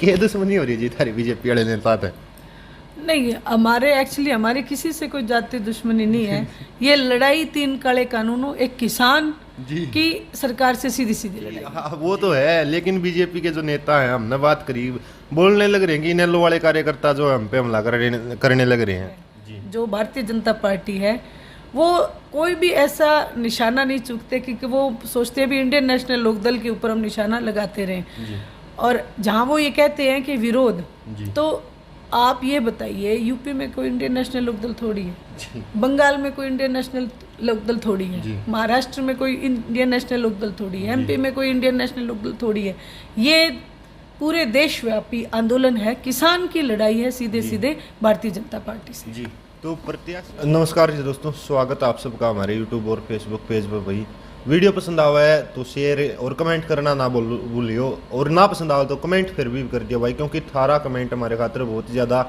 क्या दुश्मनी हो रही जी थारी बीजेपी वाले नेता थे? नहीं, हमारे किसी से कोई जाति दुश्मनी नहीं है। ये लड़ाई 3 काले कानूनों, एक किसान जी की सरकार से सीधी सीधी लड़ाई। हाँ वो तो है, लेकिन बीजेपी के जो नेता हैं, हमने बात करी, बोलने लग रहे हैं कि इनेलो वाले कार्यकर्ता जो हम पे हमला करने लग रहे हैं जी। जो भारतीय जनता पार्टी है वो कोई भी ऐसा निशाना नहीं चूकते, क्योंकि वो सोचते हैं भी इंडियन नेशनल लोकदल के ऊपर हम निशाना लगाते रहें। और जहां वो ये कहते हैं कि विरोध, तो आप ये बताइए, यूपी में कोई इंडियन नेशनल लोकदल थोड़ी है, बंगाल में कोई इंडियन नेशनल लोकदल थोड़ी है, महाराष्ट्र में कोई इंडियन नेशनल लोकदल थोड़ी है, एमपी में कोई इंडियन नेशनल लोकदल थोड़ी है। ये पूरे देशव्यापी आंदोलन है, किसान की लड़ाई है सीधे सीधे भारतीय जनता पार्टी से जी। तो प्रत्याशी नमस्कार जी दोस्तों, स्वागत है आप सबका हमारे यूट्यूब और फेसबुक पेज पर। भाई वीडियो पसंद आवा है तो शेयर और कमेंट करना ना भूलियो, और ना पसंद आवा तो कमेंट फिर भी कर दिया भाई, क्योंकि थारा कमेंट हमारे खातिर बहुत ज़्यादा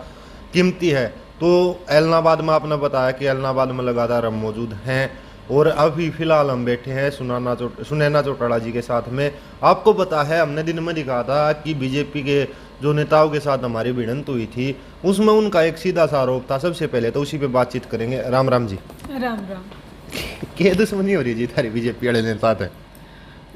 कीमती है। तो एलनाबाद में आपने बताया कि एलनाबाद में लगातार हम मौजूद हैं, और अभी फिलहाल हम बैठे हैं सुनैना चौटाला जी के साथ में। आपको पता है, हमने दिन में दिखा था कि बीजेपी के जो नेताओं के साथ हमारी भिड़ंत हुई थी, उसमें उनका एक सीधा सा आरोप था। सबसे पहले तो उसी पे बातचीत करेंगे। राम राम जी। राम राम। क्या दुश्मनी हो रही जी थारी बीजेपी वाले नेता थे?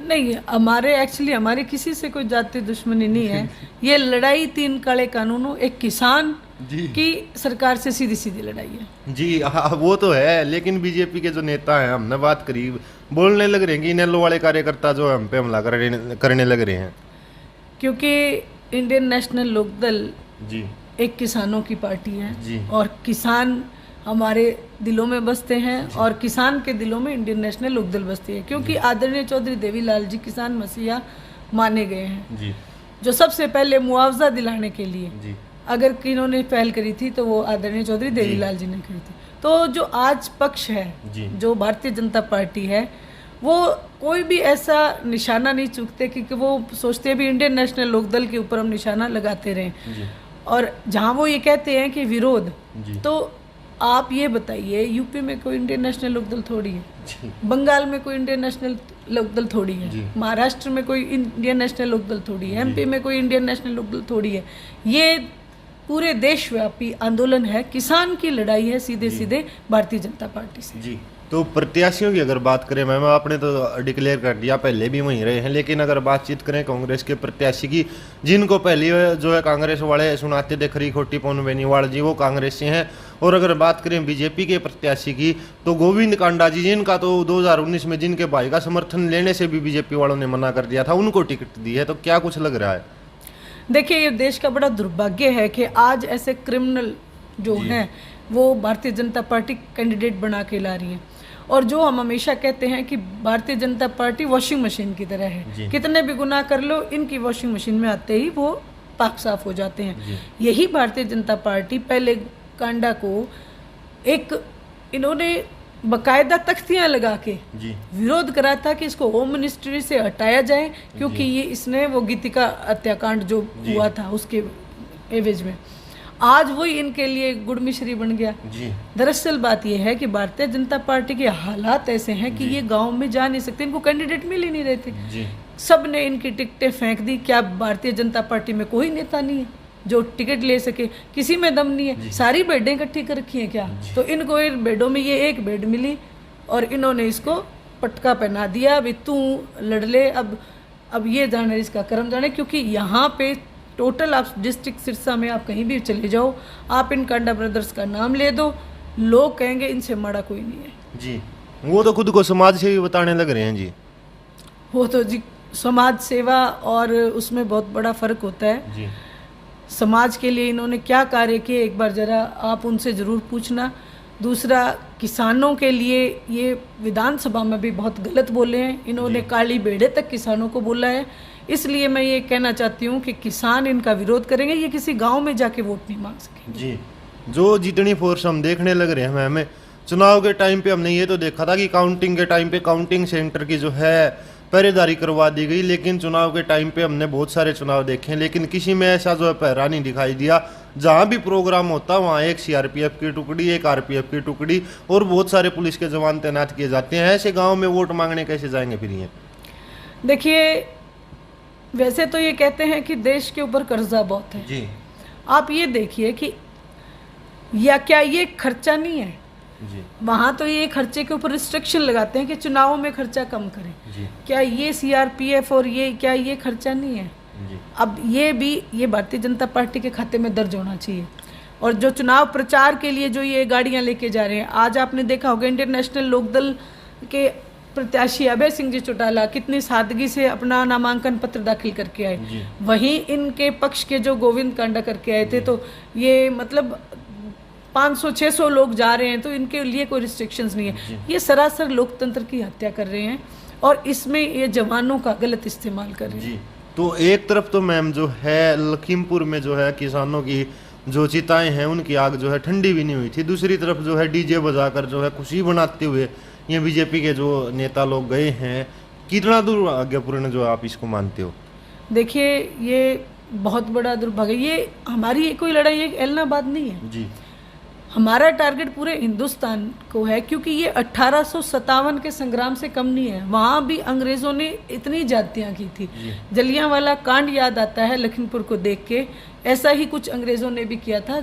नहीं, हमारे किसी से कोई जाति दुश्मनी नहीं है। ये लड़ाई 3 काले कानूनों, एक किसान की सरकार से सीधी सीधी लड़ाई है जी। हाँ वो तो है, लेकिन बीजेपी के जो नेता हैं, हमने बात करी, बोलने लग रहे हैं कि इनेलो वाले कार्यकर्ता जो हम पे हमला करने लग रहे हैं, क्योंकि इंडियन नेशनल लोकदल जी एक किसानों की पार्टी है जी। और किसान हमारे दिलों में बसते हैं, और किसान के दिलों में इंडियन नेशनल लोकदल बसती है, क्योंकि आदरणीय चौधरी देवीलाल जी किसान मसीहा माने गए हैं जी। जो सबसे पहले मुआवजा दिलाने के लिए जी अगर किन्होंने पहल करी थी तो वो आदरणीय चौधरी देवीलाल जी ने करी थी। तो जो आज पक्ष है, जो भारतीय जनता पार्टी है, वो कोई भी ऐसा निशाना नहीं चूकते, क्योंकि वो सोचते हैं भी इंडियन नेशनल लोकदल के ऊपर हम निशाना लगाते रहें। और जहां वो ये कहते हैं कि विरोध, तो आप ये बताइए, यूपी में कोई इंडियन नेशनल लोकदल थोड़ी है, बंगाल में कोई इंडियन नेशनल लोकदल थोड़ी है, महाराष्ट्र में कोई इंडियन नेशनल लोकदल थोड़ी है, एमपी में कोई इंडियन नेशनल लोकदल थोड़ी है। ये पूरे देशव्यापी आंदोलन है, किसान की लड़ाई है सीधे सीधे भारतीय जनता पार्टी से जी। तो प्रत्याशियों की अगर बात करें, मैम आपने तो डिक्लेयर कर दिया, पहले भी वहीं रहे हैं, लेकिन अगर बातचीत करें कांग्रेस के प्रत्याशी की, जिनको पहले जो है कांग्रेस वाले सुनाते थे खरी खोटी पवन बेनीवाल जी, वो कांग्रेस से हैं। और अगर बात करें बीजेपी के प्रत्याशी की, तो गोविंद कांडा जी, जिनका तो 2019 में जिनके भाई का समर्थन लेने से भी बीजेपी वालों ने मना कर दिया था, उनको टिकट दी है। तो क्या कुछ लग रहा है? देखिए, ये देश का बड़ा दुर्भाग्य है कि आज ऐसे क्रिमिनल जो हैं वो भारतीय जनता पार्टी कैंडिडेट बना के ला रही है। और जो हम हमेशा कहते हैं कि Bharatiya Janata party washing machine की तरह है, कितने भी गुनाह कर लो, इनकी वॉशिंग मशीन में आते ही वो पाक साफ हो जाते हैं। यही भारतीय जनता पार्टी पहले कांडा को इन्होंने बकायदा तख्तियां लगा के विरोध करा था कि इसको होम मिनिस्ट्री से हटाया जाए, क्योंकि ये इसने वो गीतिका हत्याकांड जो हुआ था उसके एवज में। आज वही इनके लिए गुड़ मिश्री बन गया। दरअसल बात यह है कि भारतीय जनता पार्टी के हालात ऐसे हैं कि ये गांव में जा नहीं सकते, इनको कैंडिडेट मिल ही नहीं रहे थे। सब ने इनकी टिकटें फेंक दी। क्या भारतीय जनता पार्टी में कोई नेता नहीं है जो टिकट ले सके? किसी में दम नहीं है। सारी बेडें इकट्ठी कर रखी हैं क्या? तो इनको इन बेडों में ये एक बेड मिली और इन्होंने इसको पटका पहना दिया, अभी तू लड़ ले। अब ये जाने इसका कर्म जाने, क्योंकि यहाँ पे टोटल आप डिस्ट्रिक्ट सिरसा में आप कहीं भी चले जाओ, आप इन कांडा ब्रदर्स का नाम ले दो, लोग कहेंगे इनसे माड़ा कोई नहीं है जी। वो तो खुद को समाज सेवी बताने लग रहे हैं जी। वो तो जी, समाज सेवा और उसमें बहुत बड़ा फर्क होता है जी। समाज के लिए इन्होंने क्या कार्य किए, एक बार जरा आप उनसे ज़रूर पूछना। दूसरा, किसानों के लिए ये विधानसभा में भी बहुत गलत बोले हैं इन्होंने, काली बेड़े तक किसानों को बोला है। इसलिए मैं ये कहना चाहती हूँ कि किसान इनका विरोध करेंगे, ये किसी गांव में जाके वोट नहीं मांग सकेंगे जी। जो जितनी फोर्स हम देखने लग रहे हैं, हमें चुनाव के टाइम पे हमने ये तो देखा था कि काउंटिंग के टाइम पे काउंटिंग सेंटर की जो है पहरेदारी करवा दी गई, लेकिन चुनाव के टाइम पे हमने बहुत सारे चुनाव देखे, लेकिन किसी में ऐसा जो है पहरा नहीं दिखाई दिया। जहाँ भी प्रोग्राम होता वहाँ एक सीआरपीएफ की टुकड़ी, एक आरपीएफ की टुकड़ी और बहुत सारे पुलिस के जवान तैनात किए जाते हैं। ऐसे गाँव में वोट मांगने कैसे जाएंगे फिर ये? देखिए, वैसे तो ये कहते हैं कि देश के ऊपर कर्जा बहुत है जी आप ये देखिए कि या क्या ये खर्चा नहीं है जी वहाँ तो ये खर्चे के ऊपर रिस्ट्रिक्शन लगाते हैं कि चुनावों में खर्चा कम करें जी क्या ये सीआरपीएफ और ये क्या ये खर्चा नहीं है जी अब ये भारतीय जनता पार्टी के खाते में दर्ज होना चाहिए और जो चुनाव प्रचार के लिए जो ये गाड़ियां लेके जा रहे हैं आज आपने देखा होगा इंडियन नेशनल लोकदल के प्रत्याशी अभय सिंह जी चौटाला कितनी सादगी से अपना नामांकन पत्र दाखिल करके आए वहीं इनके पक्ष के जो गोविंद कांडा करके आए थे तो ये मतलब 500-600 लोग जा रहे हैं तो इनके लिए कोई रिस्ट्रिक्शंस नहीं है ये सरासर लोकतंत्र की हत्या कर रहे हैं और इसमें ये जवानों का गलत इस्तेमाल कर रहे हैं जी तो एक तरफ तो मैम जो है लखीमपुर में जो है किसानों की जो चिताएं हैं उनकी आग जो है ठंडी भी नहीं हुई थी दूसरी तरफ जो है डीजे बजाकर जो है खुशी मनाते हुए ये बीजेपी के जो नेता लोग गए हैं कितना दुर्भाग्यपूर्ण जो आप इसको मानते हो देखिए ये बहुत बड़ा दुर्भाग्य ये हमारी कोई लड़ाई एक एलनाबाद नहीं है जी हमारा टारगेट पूरे हिंदुस्तान को है क्योंकि ये 1857 के संग्राम से कम नहीं है वहाँ भी अंग्रेजों ने इतनी जातियाँ की थी जलियांवाला कांड याद आता है लखीमपुर को देख के ऐसा ही कुछ अंग्रेजों ने भी किया था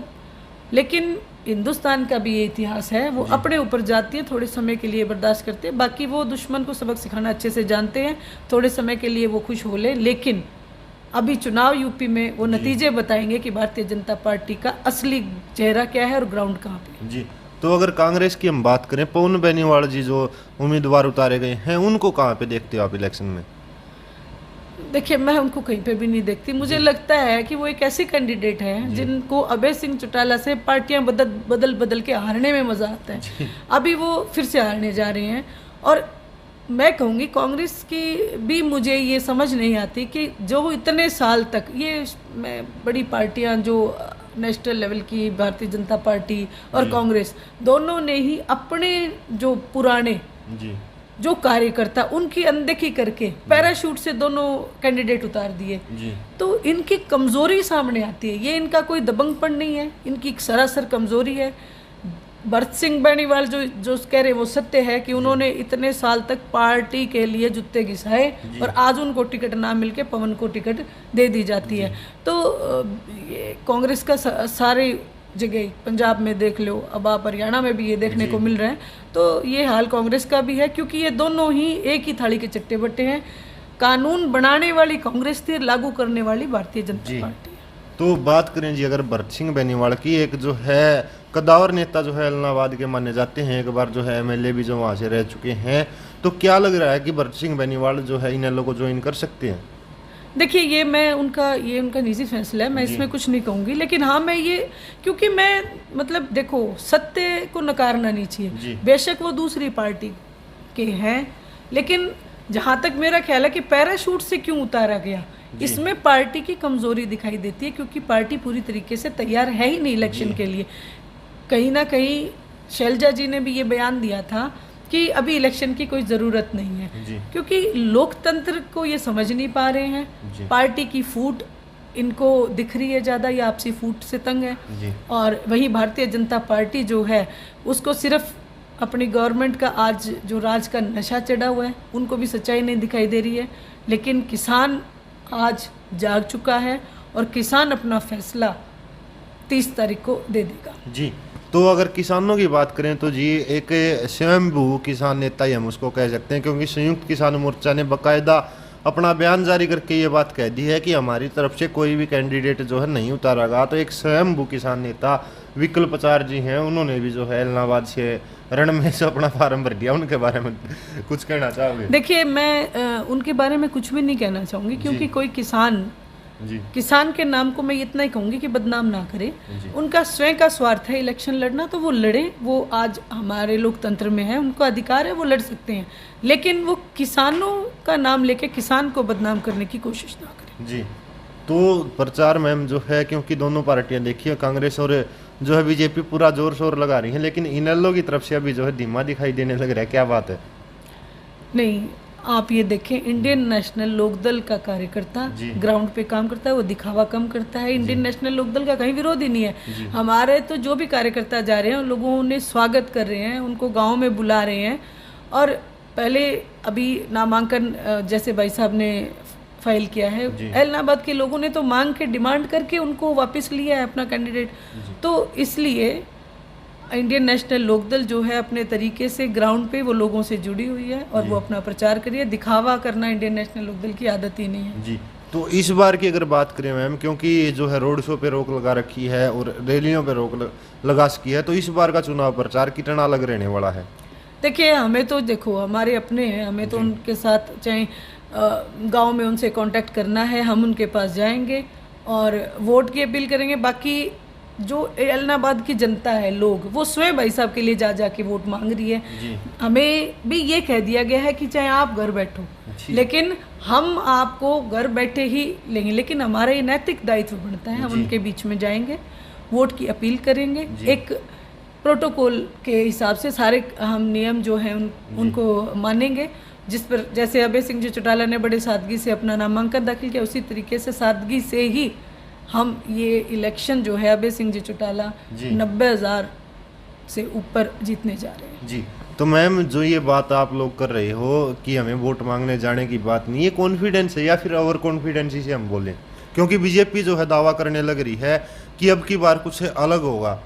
लेकिन हिंदुस्तान का भी ये इतिहास है वो अपने ऊपर जाती है थोड़े समय के लिए बर्दाश्त करते हैं बाकी वो दुश्मन को सबक सिखाना अच्छे से जानते हैं थोड़े समय के लिए वो खुश हो ले लेकिन अभी चुनाव यूपी में वो नतीजे बताएंगे कि भारतीय जनता पार्टी का असली चेहरा क्या है और ग्राउंड कहाँ पे जी तो अगर कांग्रेस की हम बात करें पवन बेनीवाल जी जो उम्मीदवार उतारे गए हैं उनको कहाँ पे देखते हो आप इलेक्शन में देखिए मैं उनको कहीं पे भी नहीं देखती मुझे लगता है कि वो एक ऐसे कैंडिडेट हैं जिनको अभय सिंह चौटाला से पार्टियां बदल के हारने में मजा आता है अभी वो फिर से हारने जा रहे हैं और मैं कहूँगी कांग्रेस की भी मुझे ये समझ नहीं आती कि जो इतने साल तक ये बड़ी पार्टियां जो नेशनल लेवल की भारतीय जनता पार्टी और कांग्रेस दोनों ने ही अपने जो पुराने जो कार्यकर्ता उनकी अनदेखी करके पैराशूट से दोनों कैंडिडेट उतार दिए तो इनकी कमजोरी सामने आती है ये इनका कोई दबंगपन नहीं है इनकी सरासर कमजोरी है भरत सिंह बेनीवाल जो कह रहे वो सत्य है कि उन्होंने इतने साल तक पार्टी के लिए जूते घिसाए और आज उनको टिकट ना मिलके पवन को टिकट दे दी जाती है तो ये कांग्रेस का सारे जगह पंजाब में देख लो अब आप हरियाणा में भी ये देखने को मिल रहा है तो ये हाल कांग्रेस का भी है क्योंकि ये दोनों ही एक ही थाली के चट्टे बट्टे हैं कानून बनाने वाली कांग्रेस थी लागू करने वाली भारतीय जनता पार्टी तो बात करें जी अगर भरत सिंह बेनीवाल की एक जो है कदावर नेता जो है इलाहाबाद के माने जाते हैं एक बार जो है एमएलए भी जो वहाँ से रह चुके हैं तो क्या लग रहा है कि भरत सिंह बेनीवाल जो है इन लोगों को ज्वाइन कर सकते हैं देखिए ये उनका निजी फैसला है मैं इसमें कुछ नहीं कहूँगी लेकिन हाँ मैं ये क्योंकि मैं मतलब देखो सत्य को नकारना नहीं चाहिए बेशक वो दूसरी पार्टी के हैं लेकिन जहाँ तक मेरा ख्याल है कि पैराशूट से क्यों उतारा गया इसमें पार्टी की कमजोरी दिखाई देती है क्योंकि पार्टी पूरी तरीके से तैयार है ही नहीं इलेक्शन के लिए कहीं ना कहीं शैलजा जी ने भी ये बयान दिया था कि अभी इलेक्शन की कोई ज़रूरत नहीं है क्योंकि लोकतंत्र को ये समझ नहीं पा रहे हैं पार्टी की फूट इनको दिख रही है ज़्यादा या आपसी फूट से तंग है और वही भारतीय जनता पार्टी जो है उसको सिर्फ अपनी गवर्नमेंट का आज जो राज का नशा चढ़ा हुआ है उनको भी सच्चाई नहीं दिखाई दे रही है लेकिन किसान आज जाग चुका है और किसान अपना फैसला 30 तारीख को दे देगा जी तो अगर किसानों की बात करें तो जी एक स्वयंभू किसान नेता ही हम उसको कह सकते हैं क्योंकि संयुक्त किसान मोर्चा ने बाकायदा अपना बयान जारी करके ये बात कह दी है कि हमारी तरफ से कोई भी कैंडिडेट जो है नहीं उतारागा तो एक स्वयंभू किसान नेता विकल्प आचार्य जी हैं उन्होंने भी जो है इलाहाबाद से रण में से अपना फार्म भर दिया उनके बारे में कुछ कहना चाहोगे देखिए मैं उनके बारे में कुछ भी नहीं कहना चाहूँगी क्योंकि कोई किसान के नाम को मैं इतना ही कहूँगी कि बदनाम ना करे उनका स्वयं का स्वार्थ है इलेक्शन लड़ना तो वो लड़े वो आज हमारे लोकतंत्र में है उनको अधिकार है वो लड़ सकते हैं लेकिन वो किसानों का नाम लेके किसान को बदनाम करने की कोशिश ना करें जी तो प्रचार मैम जो है क्योंकि दोनों पार्टियां देखिए कांग्रेस और जो है बीजेपी पूरा जोर शोर लगा रही है लेकिन इनेलो की तरफ से अभी जो है धीमा दिखाई देने लग रहा है क्या बात है नहीं आप ये देखें इंडियन नेशनल लोकदल का कार्यकर्ता ग्राउंड पे काम करता है वो दिखावा कम करता है इंडियन नेशनल लोकदल का कहीं विरोध ही नहीं है हमारे तो जो भी कार्यकर्ता जा रहे हैं उन लोगों ने स्वागत कर रहे हैं उनको गांव में बुला रहे हैं और पहले अभी नामांकन जैसे भाई साहब ने फाइल किया है। एलनाबाद के लोगों ने तो मांग के डिमांड करके उनको वापस लिया है अपना कैंडिडेट। तो इसलिए इंडियन नेशनल लोकदल जो है अपने तरीके से ग्राउंड पे वो लोगों से जुड़ी हुई है और वो अपना प्रचार करिए। दिखावा करना इंडियन नेशनल लोकदल की आदत ही नहीं है जी। तो इस बार की अगर बात करें मैम, क्योंकि जो है रोड शो पे रोक लगा रखी है और रैलियों पे रोक लगा सकी है, तो इस बार का चुनाव प्रचार कितना अलग रहने वाला है? देखिए, हमें तो देखो हमारे अपने हैं, हमें तो उनके साथ चाहे गांव में उनसे कांटेक्ट करना है, हम उनके पास जाएंगे और वोट की अपील करेंगे। बाकी जो एलनाबाद की जनता है, लोग वो स्वयं भाई साहब के लिए जा जा के वोट मांग रही है। हमें भी ये कह दिया गया है कि चाहे आप घर बैठो, लेकिन हम आपको घर बैठे ही लेंगे, लेकिन हमारा ये नैतिक दायित्व बनता है, हम उनके बीच में जाएंगे, वोट की अपील करेंगे, एक प्रोटोकॉल के हिसाब से सारे हम नियम जो हैं उनको मानेंगे। जिस पर जैसे अभय सिंह जी चौटाला ने बड़े सादगी से अपना नामांकन दाखिल किया, उसी तरीके से सादगी से ही हम ये इलेक्शन जो है अभय सिंह जी चौटाला 90,000 से ऊपर जीतने जा रहे हैं जी। तो मैम, जो ये बात आप लोग कर रहे हो कि हमें वोट मांगने जाने की बात नहीं, ये कॉन्फिडेंस है या फिर ओवर कॉन्फिडेंस से हम बोलें? क्योंकि बीजेपी जो है दावा करने लग रही है कि अब की बार कुछ अलग होगा।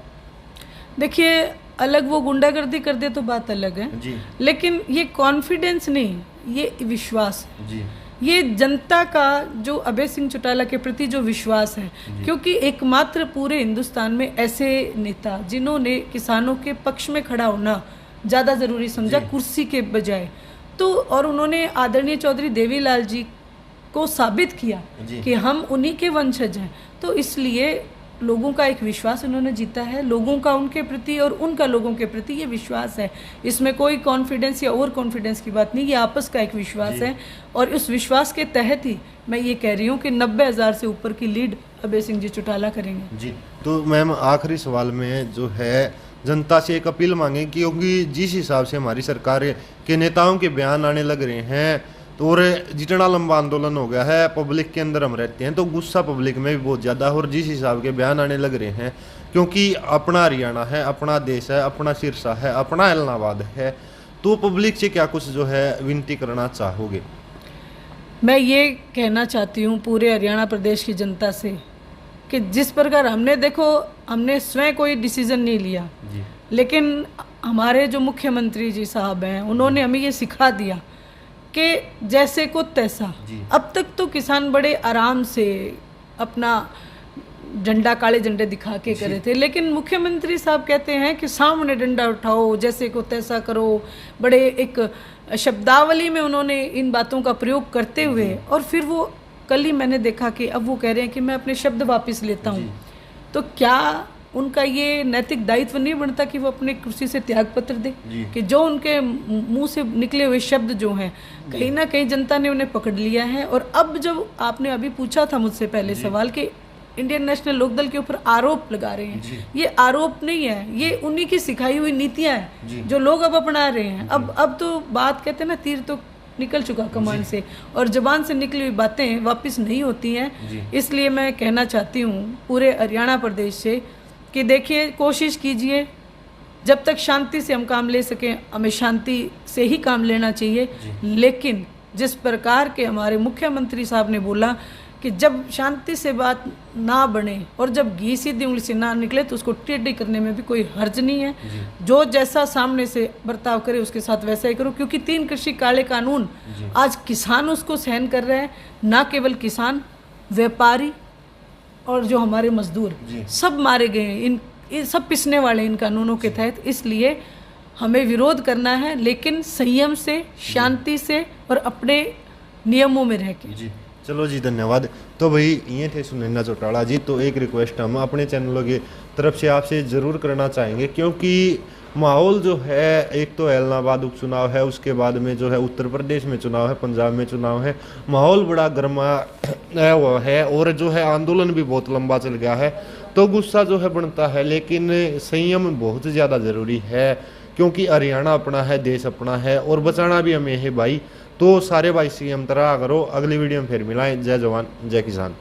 देखिए, अलग वो गुंडागर्दी कर दे तो बात अलग है जी, लेकिन ये कॉन्फिडेंस नहीं, ये विश्वास जी, ये जनता का जो अभय सिंह चौटाला के प्रति जो विश्वास है, क्योंकि एकमात्र पूरे हिंदुस्तान में ऐसे नेता जिन्होंने किसानों के पक्ष में खड़ा होना ज़्यादा ज़रूरी समझा कुर्सी के बजाय, तो और उन्होंने आदरणीय चौधरी देवीलाल जी को साबित किया कि हम उन्हीं के वंशज हैं। तो इसलिए लोगों का एक विश्वास उन्होंने जीता है, लोगों का उनके प्रति और उनका लोगों के प्रति ये विश्वास है। इसमें कोई कॉन्फिडेंस या ओवर कॉन्फिडेंस की बात नहीं, ये आपस का एक विश्वास है और उस विश्वास के तहत ही मैं ये कह रही हूँ कि 90,000 से ऊपर की लीड अभय सिंह जी चौटाला करेंगे जी। तो मैम, आखिरी सवाल में जो है जनता से एक अपील मांगे, क्योंकि जिस हिसाब से हमारी सरकार के नेताओं के बयान आने लग रहे हैं तो और जितना लंबा आंदोलन हो गया है, पब्लिक के अंदर हम रहते हैं तो गुस्सा पब्लिक में भी बहुत ज़्यादा है और जिस हिसाब के बयान आने लग रहे हैं, क्योंकि अपना हरियाणा है, अपना देश है, अपना सिरसा है, अपना एलनाबाद है, तो पब्लिक से क्या कुछ जो है विनती करना चाहोगे? मैं ये कहना चाहती हूँ पूरे हरियाणा प्रदेश की जनता से कि जिस प्रकार हमने स्वयं कोई डिसीजन नहीं लिया, लेकिन हमारे जो मुख्यमंत्री जी साहब हैं उन्होंने हमें ये सिखा दिया कि जैसे को तैसा। अब तक तो किसान बड़े आराम से अपना झंडा, काले झंडे दिखा के करे थे, लेकिन मुख्यमंत्री साहब कहते हैं कि सामने डंडा उठाओ, जैसे को तैसा करो। बड़े एक शब्दावली में उन्होंने इन बातों का प्रयोग करते हुए, और फिर वो कल ही मैंने देखा कि अब वो कह रहे हैं कि मैं अपने शब्द वापस लेता हूँ। तो क्या उनका ये नैतिक दायित्व नहीं बनता कि वो अपने कुर्सी से त्याग पत्र दे, कि जो उनके मुंह से निकले हुए शब्द जो हैं कहीं ना कहीं जनता ने उन्हें पकड़ लिया है। और अब जब आपने अभी पूछा था मुझसे पहले सवाल कि इंडियन नेशनल लोकदल के ऊपर आरोप लगा रहे हैं, ये आरोप नहीं है, ये उन्हीं की सिखाई हुई नीतियां हैं जो लोग अब अपना रहे हैं। अब तो बात कहते हैं ना, तीर तो निकल चुका कमान से और जबान से निकली हुई बातें वापस नहीं होती हैं। इसलिए मैं कहना चाहती हूँ पूरे हरियाणा प्रदेश से कि देखिए, कोशिश कीजिए, जब तक शांति से हम काम ले सकें हमें शांति से ही काम लेना चाहिए। लेकिन जिस प्रकार के हमारे मुख्यमंत्री साहब ने बोला कि जब शांति से बात ना बने और जब घी सीधी उंगली से ना निकले तो उसको टेढ़ी करने में भी कोई हर्ज नहीं है। जो जैसा सामने से बर्ताव करे उसके साथ वैसा ही करो, क्योंकि 3 कृषि काले कानून आज किसान उसको सहन कर रहे हैं, ना केवल किसान, व्यापारी और जो हमारे मजदूर सब मारे गए हैं, इन सब पिसने वाले इन कानूनों के तहत। इसलिए हमें विरोध करना है, लेकिन संयम से, शांति से और अपने नियमों में रह के। चलो जी, धन्यवाद। तो भाई ये थे सुनैना चौटाला जी। तो एक रिक्वेस्ट हम अपने चैनलों की तरफ से आपसे ज़रूर करना चाहेंगे, क्योंकि माहौल जो है, एक तो एलनाबाद उपचुनाव है, उसके बाद में जो है उत्तर प्रदेश में चुनाव है, पंजाब में चुनाव है, माहौल बड़ा गर्मा हुआ है और जो है आंदोलन भी बहुत लंबा चल गया है, तो गुस्सा जो है बनता है, लेकिन संयम बहुत ज़्यादा ज़रूरी है, क्योंकि हरियाणा अपना है, देश अपना है और बचाना भी हमें है भाई। तो सारे भाई सी हम तरह करो। अगली वीडियो में फिर मिलाएं। जय जवान जय किसान।